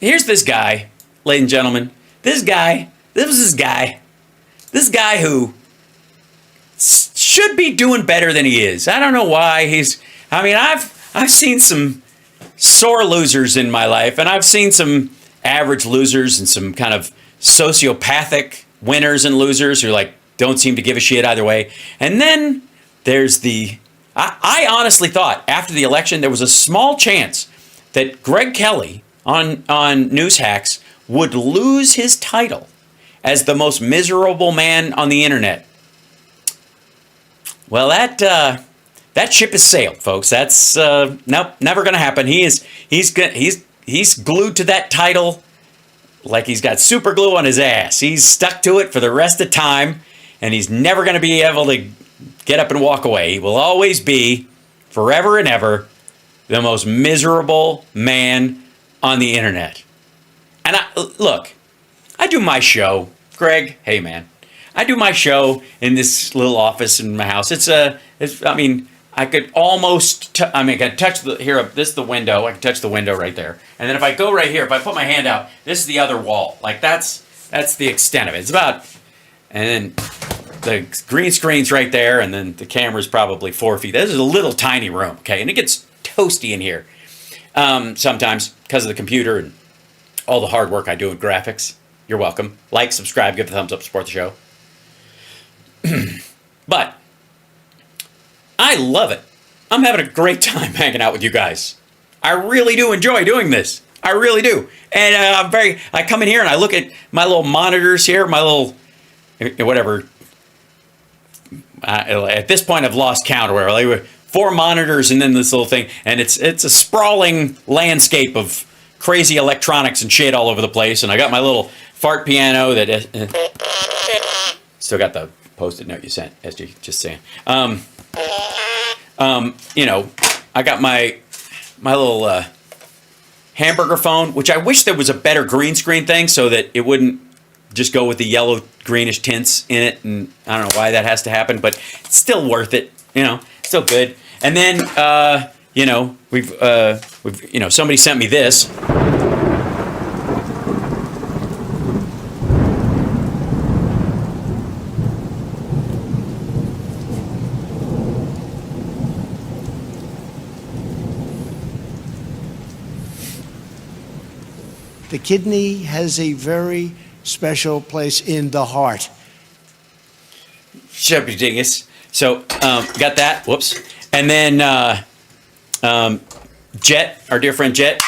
Here's this guy, ladies and gentlemen. This guy who should be doing better than he is. I don't know why I've seen some sore losers in my life, and I've seen some average losers and some kind of sociopathic winners and losers who don't seem to give a shit either way. And then there's I honestly thought after the election there was a small chance that Greg Kelly on News Hacks would lose his title as the most miserable man on the internet. Well, that ship has sailed, folks. That's nope, never going to happen. He's glued to that title like he's got super glue on his ass. He's stuck to it for the rest of time, and he's never going to be able to get up and walk away. He will always be, forever and ever, the most miserable man on the internet. And look, I do my show, Greg. Hey, man, I do my show in this little office in my house. I could almost, I could touch this is the window. I can touch the window right there. And then if I go right here, if I put my hand out, this is the other wall. That's the extent of it. It's about, and then the green screen's right there, and then the camera's probably 4 feet. This is a little tiny room, okay? And it gets toasty in here sometimes because of the computer and all the hard work I do in graphics. You're welcome. Like, subscribe, give a thumbs up, support the show. But I love it. I'm having a great time hanging out with you guys. I really do enjoy doing this. I really do. And I come in here and I look at my little monitors here, my little, whatever. At this point, I've lost count or whatever. Like 4 monitors and then this little thing. And it's a sprawling landscape of crazy electronics and shit all over the place. And I got my little fart piano that still got the Post-it note you sent, SG, just saying. I got my little hamburger phone, which I wish there was a better green screen thing so that it wouldn't just go with the yellow greenish tints in it. And I don't know why that has to happen, but it's still worth it. Still good. And then we've somebody sent me this. The kidney has a very special place in the heart. Shut up, you dingus. So, got that. Whoops. And then, Jet, our dear friend Jet,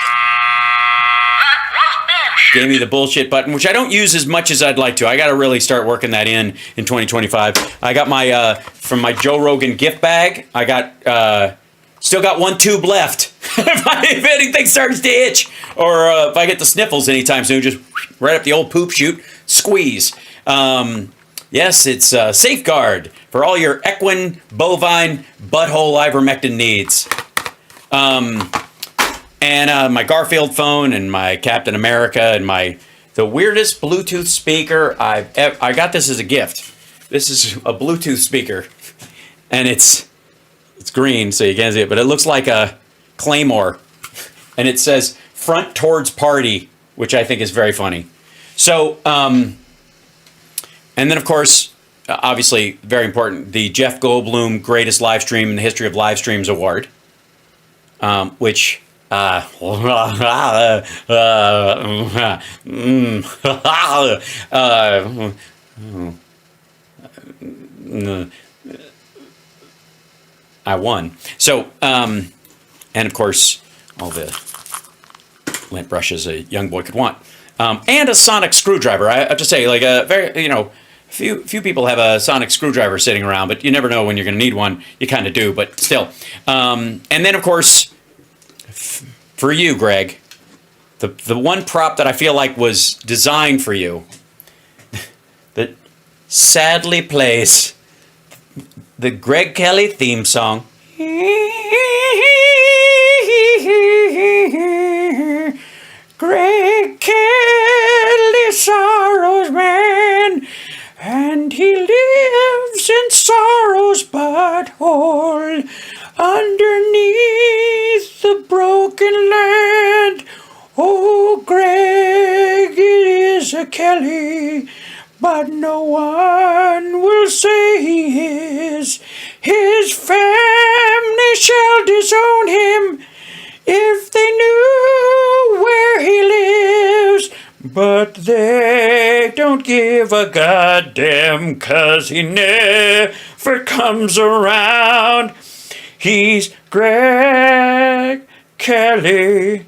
gave me the bullshit button, which I don't use as much as I'd like to. I got to really start working that in 2025. I got my, from my Joe Rogan gift bag, I got, still got 1 tube left. If anything starts to itch, or if I get the sniffles anytime soon, just right up the old poop chute, squeeze. Yes, it's Safeguard for all your equine, bovine, butthole ivermectin needs. And my Garfield phone and my Captain America and the weirdest Bluetooth speaker I got this as a gift. This is a Bluetooth speaker, and it's green, so you can't see it, but it looks like a Claymore, and it says "Front Towards Party," which I think is very funny. So, and then of course, obviously very important, the Jeff Goldblum Greatest Live Stream in the History of Live Streams Award, which I won. So, and of course, all the lint brushes a young boy could want, and a sonic screwdriver. I have to say, like a very, few people have a sonic screwdriver sitting around, but you never know when you're going to need one. You kind of do, but still. And then, of course, for you, Greg, the one prop that I feel like was designed for you, that sadly plays the Greg Kelly theme song. Greg Kelly, sorrow's man, and he lives in sorrow's butthole, underneath the broken land. Oh, Greg Kelly, but no one will say he is. His family shall disown him if they knew where he lives. But they don't give a goddamn 'cause he never comes around. He's Greg Kelly,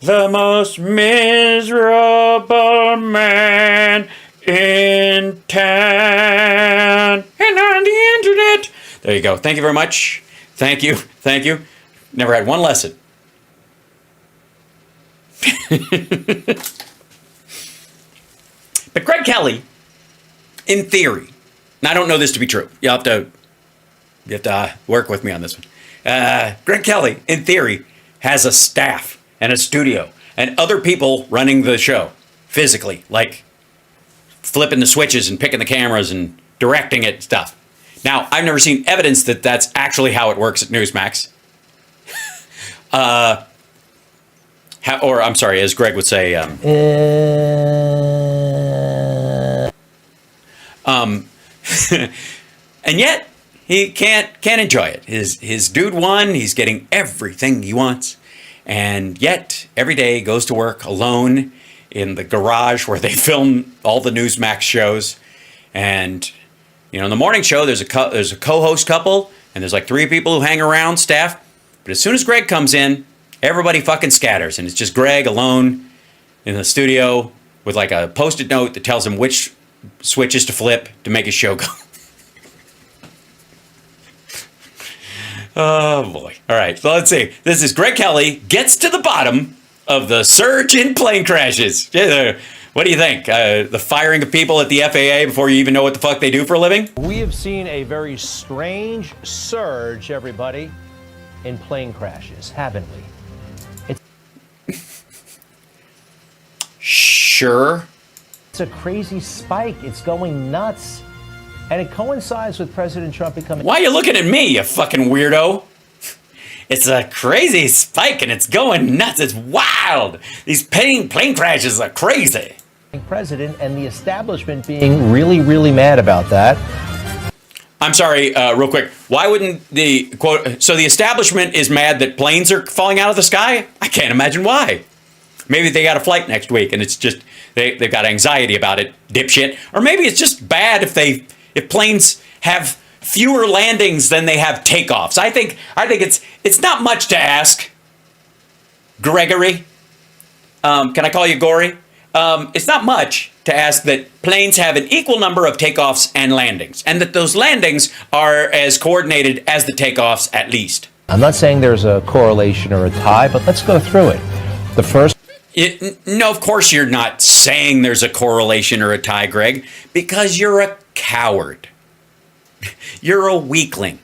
the most miserable man in town. And on the internet. There you go. Thank you very much. Thank you. Thank you. Never had one lesson. But Greg Kelly, in theory, and I don't know this to be true. You have to work with me on this one. Greg Kelly, in theory, has a staff and a studio and other people running the show physically, like flipping the switches and picking the cameras and directing it and stuff. Now, I've never seen evidence that that's actually how it works at Newsmax. Or, I'm sorry, as Greg would say, and yet he can't enjoy it. His dude won. He's getting everything he wants, and yet every day he goes to work alone in the garage where they film all the Newsmax shows. And you know, in the morning show, there's a co-host couple, and there's like 3 people who hang around, staff. But as soon as Greg comes in, everybody fucking scatters, and it's just Greg alone in the studio with like a post-it note that tells him which switches to flip to make his show go. Oh boy. All right, so let's see. This is Greg Kelly gets to the bottom of the surge in plane crashes. What do you think? The firing of people at the FAA before you even know what the fuck they do for a living? We have seen a very strange surge, everybody, in plane crashes, haven't we? Sure. It's a crazy spike. It's going nuts. And it coincides with President Trump becoming... Why are you looking at me, you fucking weirdo? It's a crazy spike and it's going nuts. It's wild. These plane crashes are crazy. President and the establishment being really, really mad about that. I'm sorry, real quick. Why wouldn't the quote? So the establishment is mad that planes are falling out of the sky? I can't imagine why. Maybe they got a flight next week and it's just they've got anxiety about it, dipshit. Or maybe it's just bad if planes have fewer landings than they have takeoffs. I think it's not much to ask. Gregory, can I call you Gory? It's not much to ask that planes have an equal number of takeoffs and landings, and that those landings are as coordinated as the takeoffs at least. I'm not saying there's a correlation or a tie, but let's go through it. The first... No, of course you're not saying there's a correlation or a tie, Greg, because you're a coward. You're a weakling.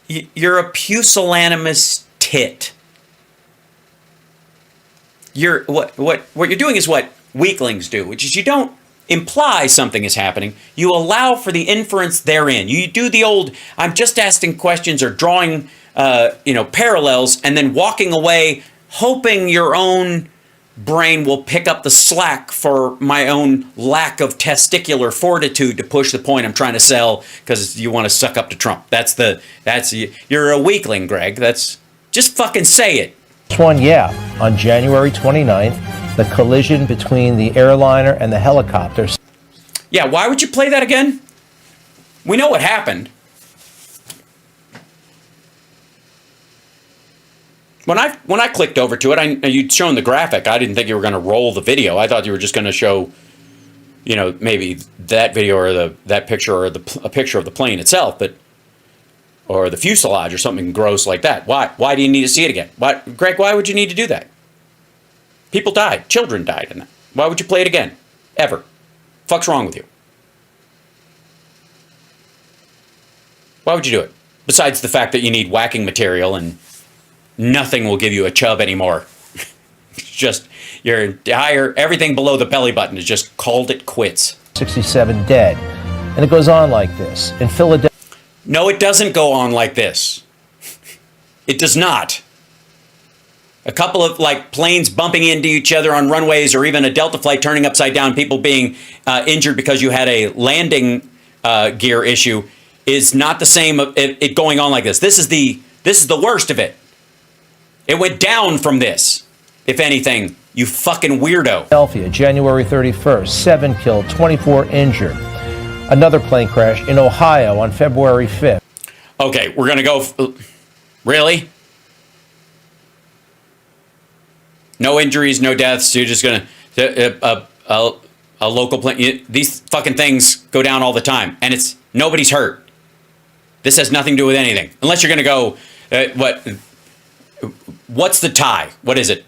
You're a pusillanimous tit. What you're doing is what weaklings do, which is you don't imply something is happening. You allow for the inference therein. You do the old, I'm just asking questions or drawing, parallels, and then walking away, hoping your own brain will pick up the slack for my own lack of testicular fortitude to push the point I'm trying to sell because you want to suck up to Trump. You're a weakling, Greg. Just fucking say it. One, on January 29th, the collision between the airliner and the helicopter. Yeah, why would you play that again? We know what happened. When I clicked over to it, you'd shown the graphic. I didn't think you were going to roll the video. I thought you were just going to show, maybe that video or that picture or a picture of the plane itself, or the fuselage or something gross like that. Why do you need to see it again? Greg, why would you need to do that? People died. Children died in that. Why would you play it again? Ever. Fuck's wrong with you? Why would you do it? Besides the fact that you need whacking material and nothing will give you a chub anymore. Just your entire, everything below the belly button is just called it quits. 67 dead. And it goes on like this. In Philadelphia. No, it doesn't go on like this. It does not. A couple of like planes bumping into each other on runways, or even a Delta flight turning upside down, people being injured because you had a landing gear issue, is not the same. It going on like this. This is the worst of it. It went down from this, if anything. You fucking weirdo. Philadelphia, January 31st, 7 killed, 24 injured. Another plane crash in Ohio on February 5th. Okay, we're gonna go. Really? No injuries, no deaths. You're just gonna a local plane. These fucking things go down all the time, and it's nobody's hurt. This has nothing to do with anything, unless you're gonna go. What's the tie? What is it?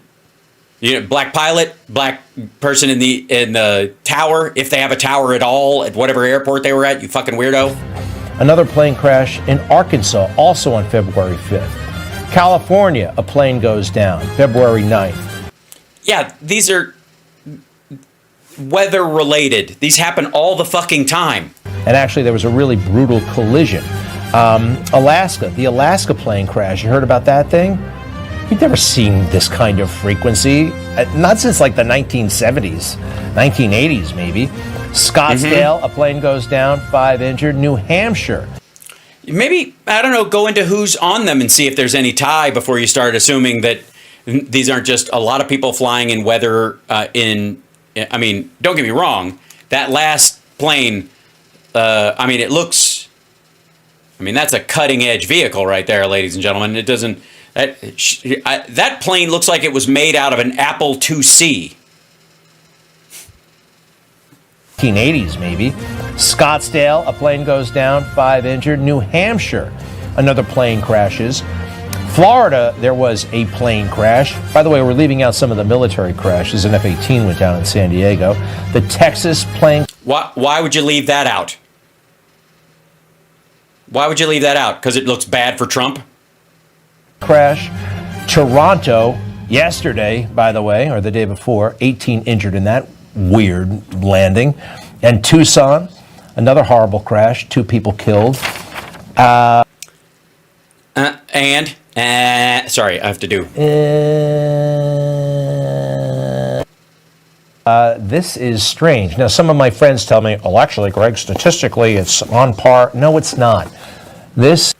Black pilot, black person in the tower, if they have a tower at all at whatever airport they were at. You fucking weirdo. Another plane crash in Arkansas, also on February 5th. California, a plane goes down, February 9th. Yeah, these are weather related. These happen all the fucking time. And actually, there was a really brutal collision. Alaska, the Alaska plane crash. You heard about that thing? You've never seen this kind of frequency. Not since like the 1970s, 1980s maybe. Scottsdale, a plane goes down, 5 injured. New Hampshire. Maybe, I don't know, go into who's on them and see if there's any tie before you start assuming that these aren't just a lot of people flying in weather I mean, don't get me wrong. That last plane, I mean, it looks, I mean, that's a cutting edge vehicle right there, ladies and gentlemen. It doesn't, that plane looks like it was made out of an Apple IIc. 1980s maybe. Scottsdale, a plane goes down, 5 injured. New Hampshire, another plane crashes. Florida, there was a plane crash. By the way, we're leaving out some of the military crashes. An F-18 went down in San Diego. The Texas plane... Why would you leave that out? Why would you leave that out? Because it looks bad for Trump? Crash. Toronto, yesterday, by the way, or the day before, 18 injured in that weird landing. And Tucson, another horrible crash, 2 people killed. Sorry, I have to do. This is strange. Now, some of my friends tell me, well, actually, Greg, statistically, it's on par. No, it's not. This...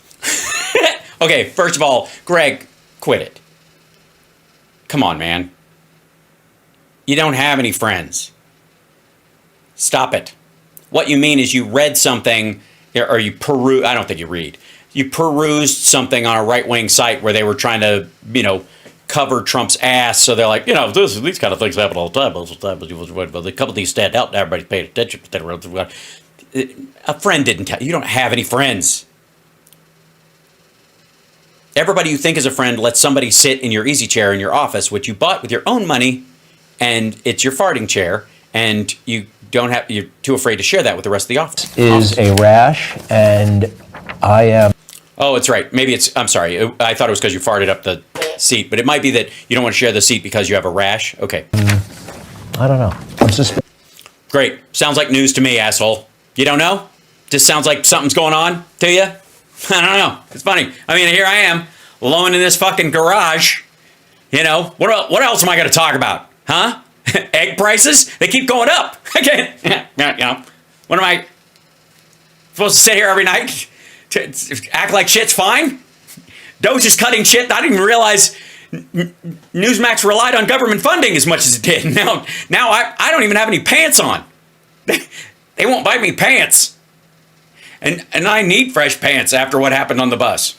Okay, first of all, Greg, quit it. Come on, man. You don't have any friends. Stop it. What you mean is you read something, or you peruse, I don't think you read. You perused something on a right-wing site where they were trying to, cover Trump's ass. So they're like, these kind of things happen all the time. But a couple of these stand out and everybody's paying attention. A friend didn't tell you. You don't have any friends. Everybody you think is a friend lets somebody sit in your easy chair in your office, which you bought with your own money, and it's your farting chair, and you're too afraid to share that with the rest of the office. Is a rash, and I am... Oh, it's right. Maybe it's... I'm sorry. I thought it was because you farted up the seat, but it might be that you don't want to share the seat because you have a rash. Okay. I don't know. I'm suspicious. Great. Sounds like news to me, asshole. You don't know? Just sounds like something's going on to you? I don't know. It's funny. I mean, here I am, alone in this fucking garage. What else am I going to talk about? Huh? Egg prices? They keep going up. Okay. What am I supposed to sit here every night to act like shit's fine? Doge is cutting shit. I didn't even realize Newsmax relied on government funding as much as it did. Now I don't even have any pants on. They won't buy me pants. And I need fresh pants after what happened on the bus.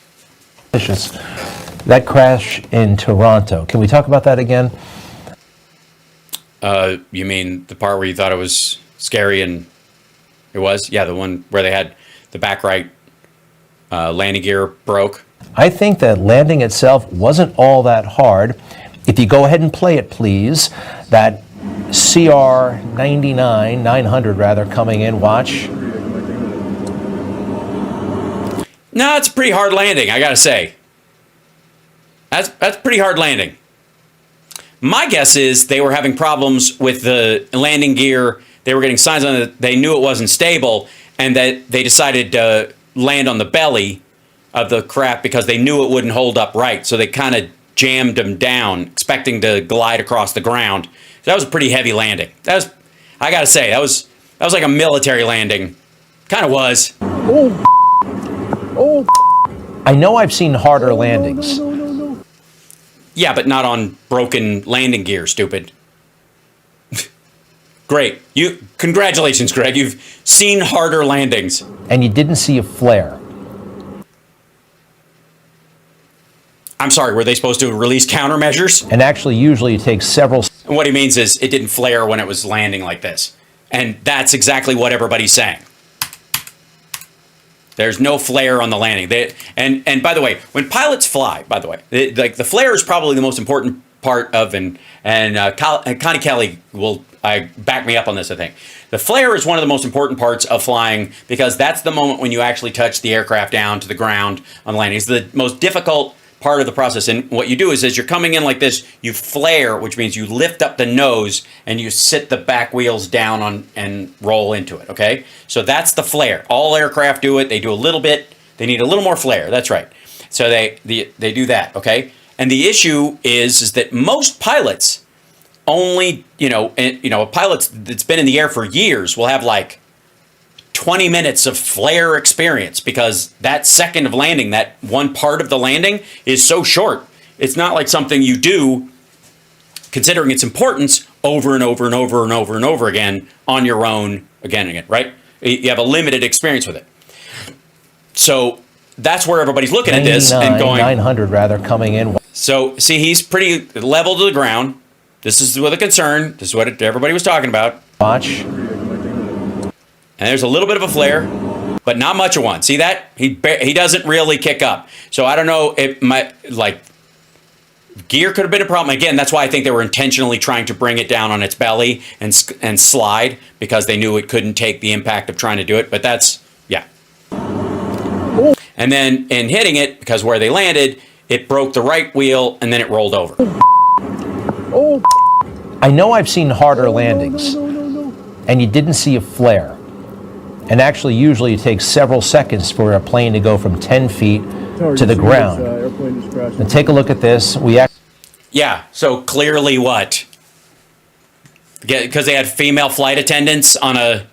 That crash in Toronto. Can we talk about that again? You mean the part where you thought it was scary and it was? Yeah, the one where they had the back right landing gear broke. I think that landing itself wasn't all that hard. If you go ahead and play it, please. That CR 900 rather, coming in. Watch. No, it's a pretty hard landing, I gotta say. That's pretty hard landing. My guess is they were having problems with the landing gear. They were getting signs on it. They knew it wasn't stable, and that they decided to land on the belly of the crap because they knew it wouldn't hold up right. So they kind of jammed them down, expecting to glide across the ground. So that was a pretty heavy landing. I gotta say, that was like a military landing. Kind of was. I know I've seen harder landings. Yeah, but not on broken landing gear, stupid. Great. Congratulations, Greg. You've seen harder landings. And you didn't see a flare. I'm sorry, were they supposed to release countermeasures? And actually, usually it takes several. And what he means is it didn't flare when it was landing like this. And that's exactly what everybody's saying. There's no flare on the landing. And by the way, when pilots fly, by the way, the flare is probably the most important part of, and Connie Kelly will back me up on this, I think. The flare is one of the most important parts of flying because that's the moment when you actually touch the aircraft down to the ground on landing. It's the most difficult part of the process. And what you do is as you're coming in like this, you flare, which means you lift up the nose and you sit the back wheels down on and roll into it, okay? So that's the flare. All aircraft do it. They do a little bit. They need a little more flare. That's right. So they do that, okay? And the issue is that most pilots only, a pilot that's been in the air for years will have like 20 minutes of flare experience because that second of landing, that one part of the landing is so short. It's not like something you do, considering its importance, over and over and over and over and over again on your own again and again, right? You have a limited experience with it. So that's where everybody's looking at this and going 900 rather coming in. So see, he's pretty level to the ground. This is with a concern. This is what everybody was talking about. Watch. And there's a little bit of a flare, but not much of one. See that? He doesn't really kick up. So I don't know. It might, gear could have been a problem. Again, that's why I think they were intentionally trying to bring it down on its belly and slide because they knew it couldn't take the impact of trying to do it. But that's, yeah. And then in hitting it, because where they landed, it broke the right wheel and then it rolled over. I know I've seen harder landings, and you didn't see a flare. And actually, usually it takes several seconds for a plane to go from 10 feet to the ground. And take a look at this. Yeah, so clearly what? Because they had female flight attendants on a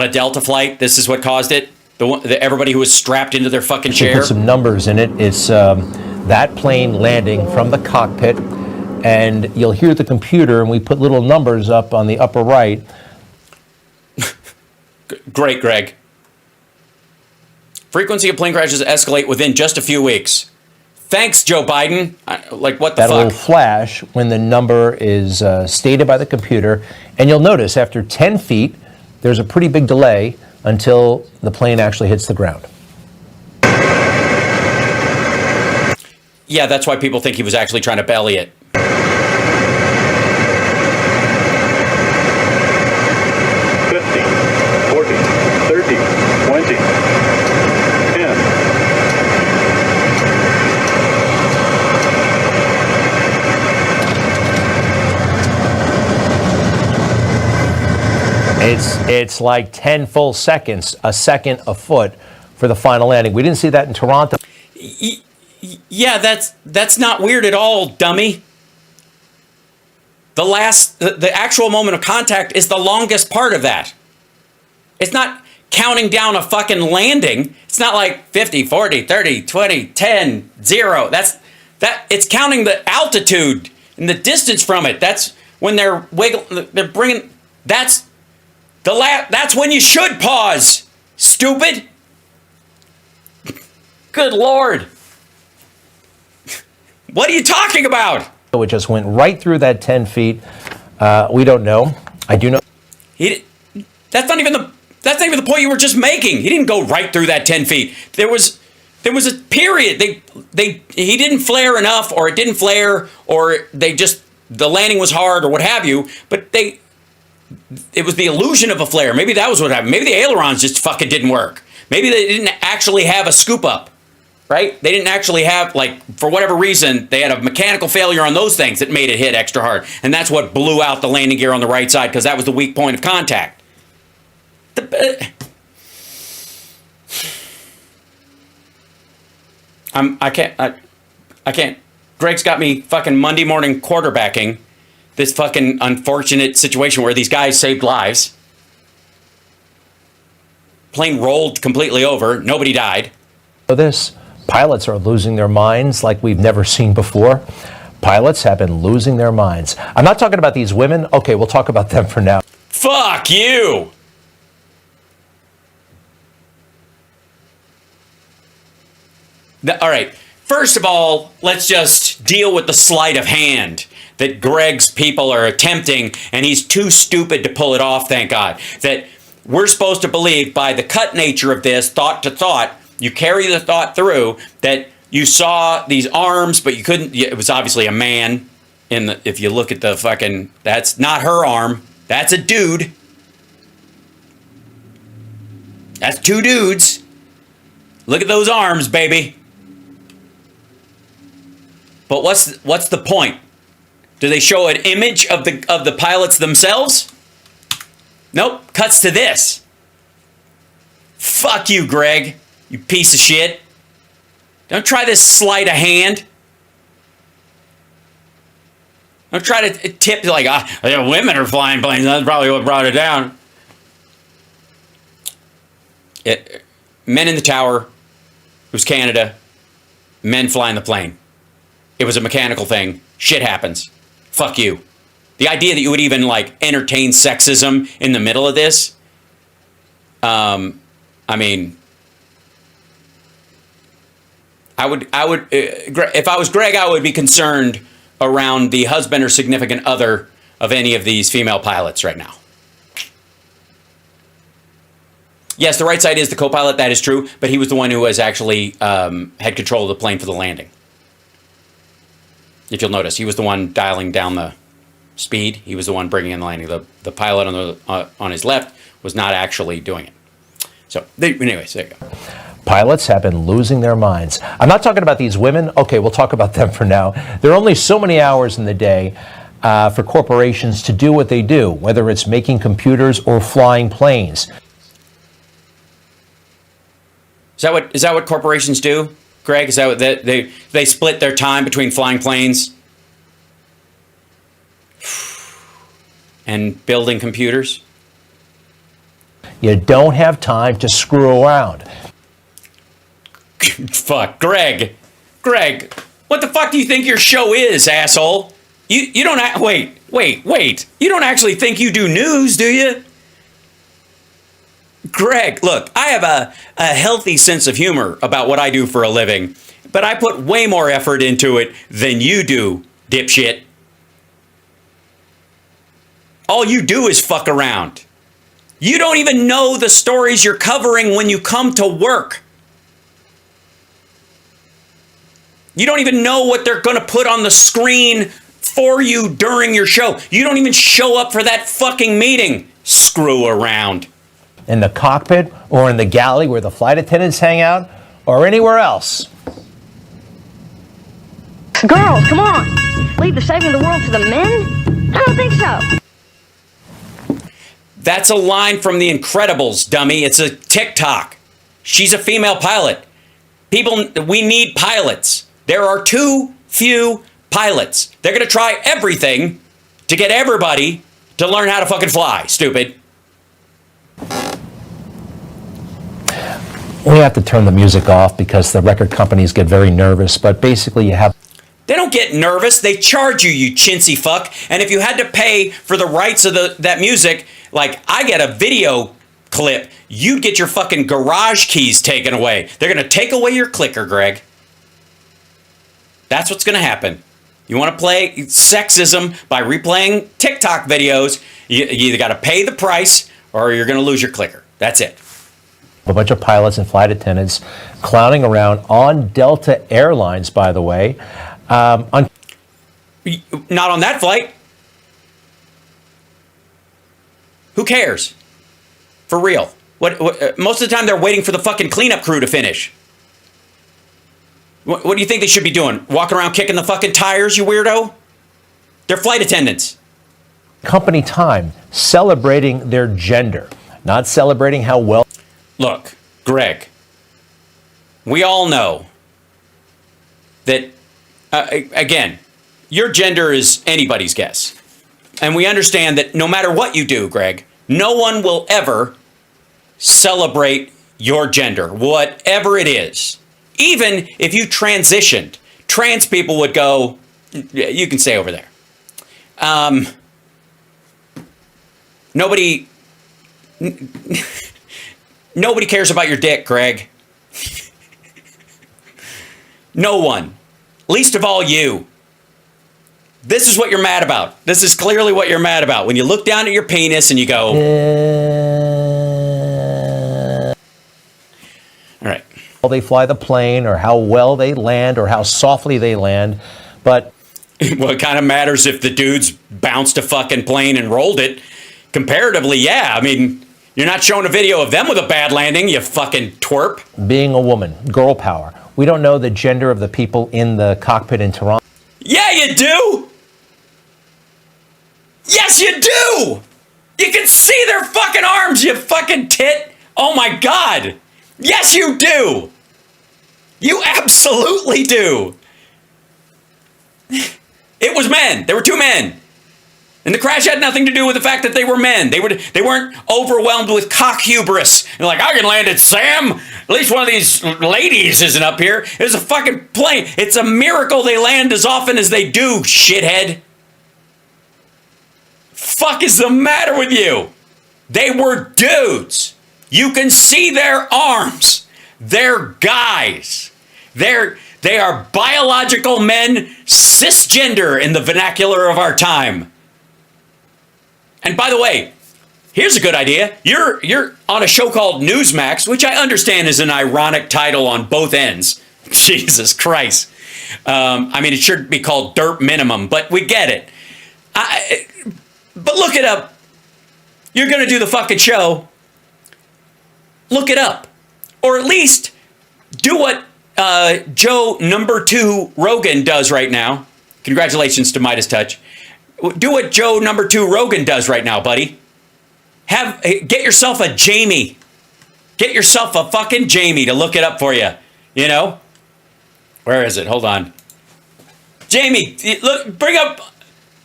Delta flight, this is what caused it? Everybody who was strapped into their fucking chair? Put some numbers in it. It's that plane landing from the cockpit, and you'll hear the computer, and we put little numbers up on the upper right. Great, Greg. Frequency of plane crashes escalate within just a few weeks. Thanks, Joe Biden. What the fuck? That'll flash when the number is stated by the computer. And you'll notice after 10 feet, there's a pretty big delay until the plane actually hits the ground. Yeah, that's why people think he was actually trying to belly it. 20, 10. It's like 10 full seconds, a second a foot for the final landing. We didn't see that in Toronto. Yeah, that's not weird at all, dummy. The actual moment of contact is the longest part of that. It's not counting down a fucking landing. It's not like 50, 40, 30, 20, 10, 0. It's counting the altitude and the distance from it. That's when they're bringing, that's when you should pause, stupid. Good Lord. What are you talking about? It just went right through that 10 feet. We don't know. I do know. That's not even the point you were just making. He didn't go right through that 10 feet. There was a period. He didn't flare enough, or it didn't flare, or the landing was hard, or what have you. But it was the illusion of a flare. Maybe that was what happened. Maybe the ailerons just fucking didn't work. Maybe they didn't actually have a scoop up, right? They didn't actually have, for whatever reason, they had a mechanical failure on those things that made it hit extra hard. And that's what blew out the landing gear on the right side, because that was the weak point of contact. I Greg's got me fucking Monday morning quarterbacking this fucking unfortunate situation where these guys saved lives. Plane rolled completely over. Nobody died. This pilots are losing their minds like we've never seen before. Pilots have been losing their minds. I'm not talking about these women. Okay, we'll talk about them for now. Fuck you. All right. First of all, let's just deal with the sleight of hand that Greg's people are attempting, and he's too stupid to pull it off, thank God. That we're supposed to believe by the cut nature of this, thought to thought, you carry the thought through, that you saw these arms, but you couldn't, it was obviously a man. If you look at the fucking, that's not her arm, that's a dude. That's two dudes. Look at those arms, baby. But what's the point? Do they show an image of the pilots themselves? Nope. Cuts to this. Fuck you, Greg. You piece of shit. Don't try this sleight of hand. Don't try to tip like, women are flying planes. That's probably what brought it down. Men in the tower. It was Canada. Men flying the plane. It was a mechanical thing. Shit happens. Fuck you. The idea that you would even like entertain sexism in the middle of this. I mean, I would, if I was Greg, I would be concerned around the husband or significant other of any of these female pilots right now. Yes, the right side is the co-pilot. That is true, but he was the one who was actually had control of the plane for the landing. If you'll notice, he was the one dialing down the speed. He was the one bringing in the landing. The pilot on his left was not actually doing it. So, anyways, there you go. Pilots have been losing their minds. I'm not talking about these women. Okay, we'll talk about them for now. There are only so many hours in the day for corporations to do what they do, whether it's making computers or flying planes. Is that what corporations do, Greg? Is that what they split their time between flying planes and building computers? You don't have time to screw around. Fuck, Greg, what the fuck do you think your show is, asshole? You don't wait. You don't actually think you do news, do you? Greg, look, I have a healthy sense of humor about what I do for a living, but I put way more effort into it than you do, dipshit. All you do is fuck around. You don't even know the stories you're covering when you come to work. You don't even know what they're going to put on the screen for you during your show. You don't even show up for that fucking meeting. Screw around. In the cockpit or in the galley where the flight attendants hang out or anywhere else. Girls, come on. Leave the saving the world to the men? I don't think so. That's a line from The Incredibles, dummy. It's a TikTok. She's a female pilot. People, we need pilots. There are too few pilots. They're going to try everything to get everybody to learn how to fucking fly, stupid. We have to turn the music off because the record companies get very nervous, but basically you have... They don't get nervous. They charge you, you chintzy fuck. And if you had to pay for the rights of that music, like I get a video clip, you'd get your fucking garage keys taken away. They're going to take away your clicker, Greg. That's what's going to happen. You want to play sexism by replaying TikTok videos, you either got to pay the price or you're going to lose your clicker. That's it. A bunch of pilots and flight attendants clowning around on Delta Airlines, by the way. Not on that flight. Who cares? For real. What? Most of the time they're waiting for the fucking cleanup crew to finish. What do you think they should be doing? Walking around kicking the fucking tires, you weirdo? They're flight attendants. Company time, celebrating their gender, not celebrating how well... Look, Greg, we all know that again, your gender is anybody's guess. And we understand that no matter what you do, Greg, no one will ever celebrate your gender, whatever it is. Even if you transitioned, trans people would go, you can stay over there. Nobody cares about your dick, Greg. No one. Least of all you. This is what you're mad about. This is clearly what you're mad about. When you look down at your penis and you go... All right. How they fly the plane, or how well they land, or how softly they land, but... Well, it kind of matters if the dudes bounced a fucking plane and rolled it. Comparatively, yeah. I mean, you're not showing a video of them with a bad landing, you fucking twerp. Being a woman, girl power. We don't know the gender of the people in the cockpit in Toronto. Yeah, you do! Yes, you do! You can see their fucking arms, you fucking tit! Oh my God! Yes, you do! You absolutely do! It was men. There were two men. And the crash had nothing to do with the fact that they were men. They weren't overwhelmed with cock hubris. They're like, I can land it, Sam. At least one of these ladies isn't up here. It's a fucking plane. It's a miracle they land as often as they do, shithead. Fuck is the matter with you? They were dudes. You can see their arms. They're guys. They are biological men, cisgender in the vernacular of our time. And by the way, here's a good idea. You're on a show called Newsmax, which I understand is an ironic title on both ends. Jesus Christ. I mean, it should be called Dirt Minimum, but we get it. But look it up. You're going to do the fucking show. Look it up. Or at least do what Joe number 2 Rogan does right now. Congratulations to Midas Touch. Do what Joe number 2 Rogan does right now, buddy. Get yourself a Jamie. Get yourself a fucking Jamie to look it up for you. You know? Where is it? Hold on. Jamie, look, bring up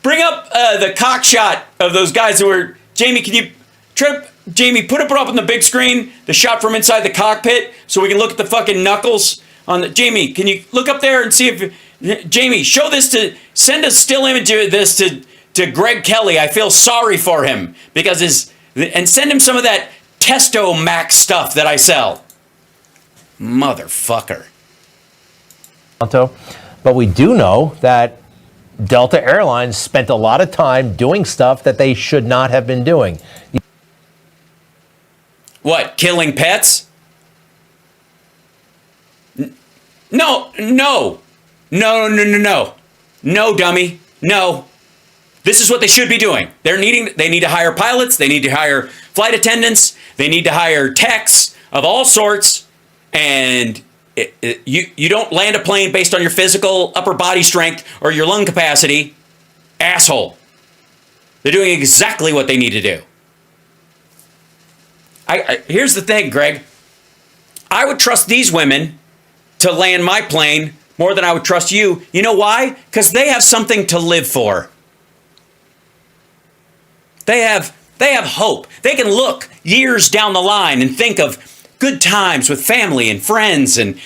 the cock shot of those guys who were... Jamie, can you... Jamie, put it up on the big screen, the shot from inside the cockpit, so we can look at the fucking knuckles on the... Jamie, can you look up there and see if... Jamie, show this to... Send a still image of this to Greg Kelly. I feel sorry for him because his... And send him some of that Testo Max stuff that I sell. Motherfucker. But we do know that Delta Airlines spent a lot of time doing stuff that they should not have been doing. What, killing pets? No, dummy. No. This is what they should be doing. They need to hire pilots, they need to hire flight attendants, they need to hire techs of all sorts, and you don't land a plane based on your physical upper body strength or your lung capacity. Asshole. They're doing exactly what they need to do. Here's the thing, Greg. I would trust these women to land my plane more than I would trust you. You know why? Because they have something to live for. They have hope. They can look years down the line and think of good times with family and friends and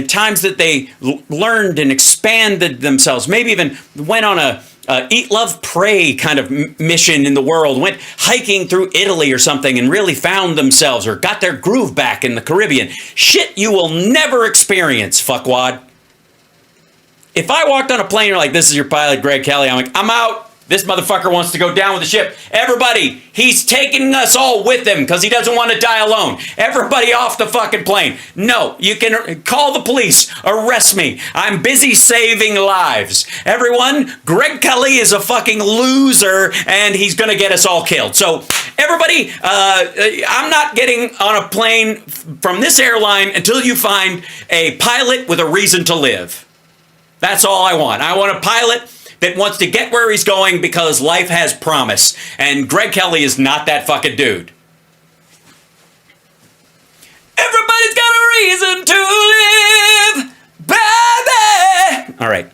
times that they learned and expanded themselves. Maybe even went on a eat, love, pray kind of mission in the world, went hiking through Italy or something and really found themselves or got their groove back in the Caribbean. Shit you will never experience, fuckwad. If I walked on a plane and like, this is your pilot, Greg Kelly, I'm like, I'm out. This motherfucker wants to go down with the ship. Everybody, he's taking us all with him because he doesn't want to die alone. Everybody off the fucking plane. No, you can call the police. Arrest me. I'm busy saving lives. Everyone, Greg Kelly is a fucking loser and he's going to get us all killed. So everybody, I'm not getting on a plane from this airline until you find a pilot with a reason to live. That's all I want. I want a pilot that wants to get where he's going because life has promise. And Greg Kelly is not that fucking dude. Everybody's got a reason to live, baby! All right.